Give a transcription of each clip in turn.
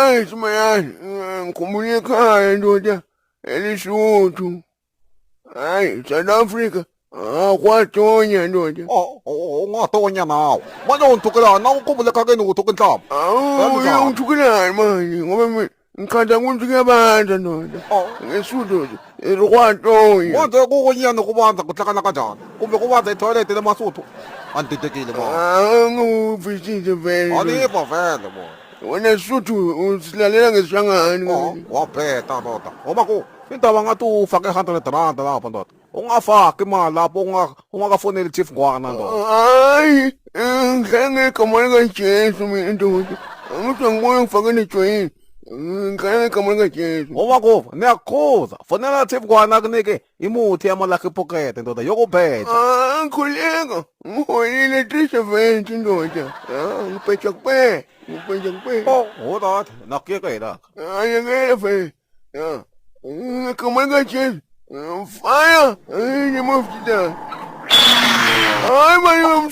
Hayi simayani, ngikhumbula ekhaya ndoda, eLesotho. Hayi, South Africa. Kwatonya ndoda. Ungatonya nawe. Manje ungithukela na ukhumbule ekhakeni uthuka inhlamba. Uyangithukelani manje ngoba mina ngikhanda ukuthi kuyabanza ndoda. Ngesutho nje, kwatonya. Manje kukunyana kubanza kuhlakana kanjani? Kumbe kubanza etoilet lemasuthu? Andidekile bo. Ngufisise vele. Alipa vele bo. Wena Suthu usilalela ngesishangani. Wabheta ndoda. Ngoba indaba ngathi ufake 100 rand lapha ndoda. Ungafaki imali lapho ungakafoneli Chief Ngwana ndoda. Hayi, ngihlala ngegama likaJesu mina ndoda. Angithi ngibona ngifake nejoyini. Ngihlala ngegama likaJesu. Ngoba niyakukhuza. Fonela Chief Ngwana kunike imuthi yamalakhi pocket ndoda yokuphetha. Khuleka. Ngiholile 370 ndoda. Ngiphetha kuphela. Ndoda, nakuyekela. Ayekela vele. Ngegama likaJesu. Fire! You moved down. Ay, man,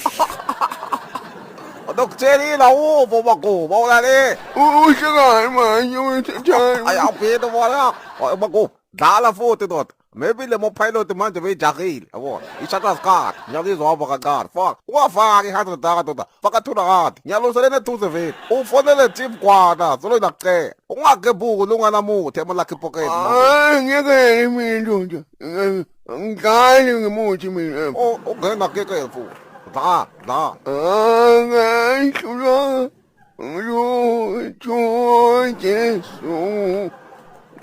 Dokterila uvo bako, bawlali. Ushagay, man, you time. Ay, apito mo na. Bako, dala futhi dot. Maybe le mo pilot manje bejakile, yabo. Ishatas card, nyalizwa baka card. Fuck. Wafaki 100 daga dot. Faka thuna card. Nyalosele ne 270. Ufonele Chief Ngwana, solo nakce. Ungakebuku lungana muthi emalakhi pocket. Ngeke mina ndoda. Ngani ngemuthi mina. Ungena keke futhi. Da. Ngishula. Jesu.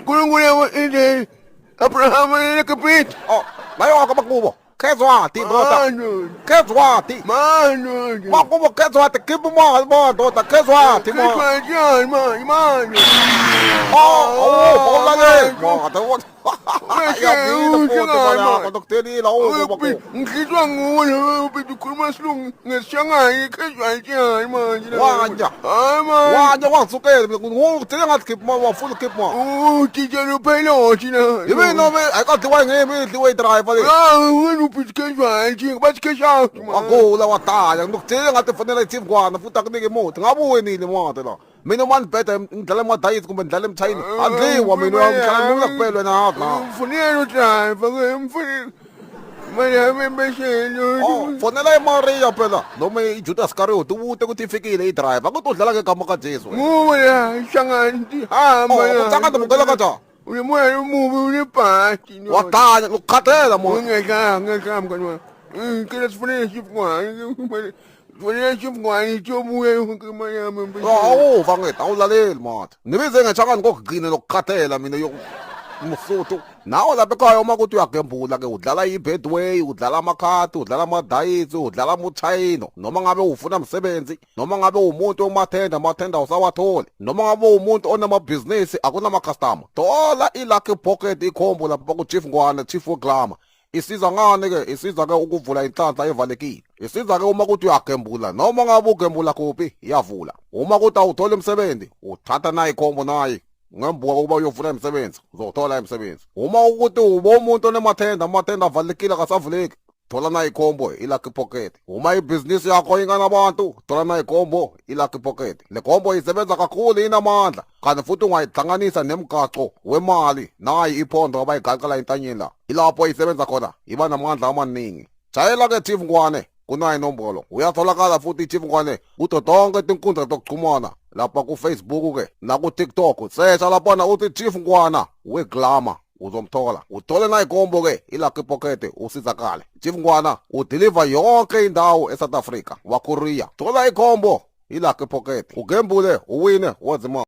Kulungule ide. Abraham lekapit. Layo ka makubo. Kezwati dota. Kezwati. Mano. Makubo kezwati kibu mo dota kezwati mo. Kezwati man. Bawlali. Dokterila uvo bako. Ngizwa nguwe ukhuluma silungu ngesishangani kezwati manje. Wanja wasukela nguthe ngathi keep mo wafuna keep mo. Tijelo pilot na. Yimi no me ayikadliwa ngemi idliwe driver le. Wena uphithkezwati bathi kesha. Akula wataya ngikuthe ngathi fonela Chief Ngwana futhi akunike imoto. Ngabe wenile moto la. Mina man beta ngidlala emadayisi kumbe ngidlala emthayini. Adliwa mina ngihlala ngikuphelwe na hapa. Ufunela driver ngimfunela. Manje mbeshelo. Fonela eMaria phela. Noma iJudas Iscariot ubute ukuthi ifikile idriver. Akudlala ngegama kaJesu. Nguwe ishangani hamba. Uthanda mukela kanjani? Uyemoya umubi unebhati. Wadanya ukukhathela mo. Ngekhambi kanwa. Ngicela sifunele Chief Ngwana. Fonela Chief Ngwana itobuye ngimali yami. Vanget awulaleli mathi. Nibize ngechakani kokugcina lokukhathela mina yomusuthu. Nawo lapha ekhaya uma kuthi uyagembula ke udlala iBetway, udlala amakhadi, udlala amadayisi, udlala muchayino, noma ngabe ufuna umsebenzi, noma ngabe umuntu amathenda usawatholi, noma ngabe umuntu onamabhizinisi akunama customer. Thola iLucky Pocket ikhombo lapha ku Chief Ngwana, Chief Glamour. Isiza ngane ke, isiza ke ukuvula inhlanhla evalekile. Isiza ke uma kuthi uyagembula, noma ngabe ugembula kuphi iyavula. Uma kuthi awuthola umsebenzi, uthatha nayi ikhombo nayi. Ngembuka ukuba uyofuna umsebenzi uzothola umsebenzi. Uma ukuthi ubomuntu onemathenda avalekile akasavuleki, thola nayi ikhombo iLucky Pocket. Uma ibhizinisi yakho ingana abantu, thola nayi ikhombo iLucky Pocket. Le khombo isebenza kakhulu inamandla, kanti futhi ungayihlanganisa nemgaxo wemali nayi iphondo abayigaxela entanyeni la. Ilapho isebenza khona iba namandla amaningi. Jayela ke Chief Ngwane kunayi nombolo. Uyatholakala futhi Chief Ngwane kuto tonke tinkundla zokuxhumana. Lapha ku Facebook ke na ku TikTok searcha lapha uthi Chief Ngwana weGlamour uzomthola. Uthole nayi ikhombo ke iLucky Pocket usizakale. Chief Ngwana udeliver yonke indawo eSouth Africa wa Korea. Thola ikhombo iLucky Pocket. Ugembule uwine wazima.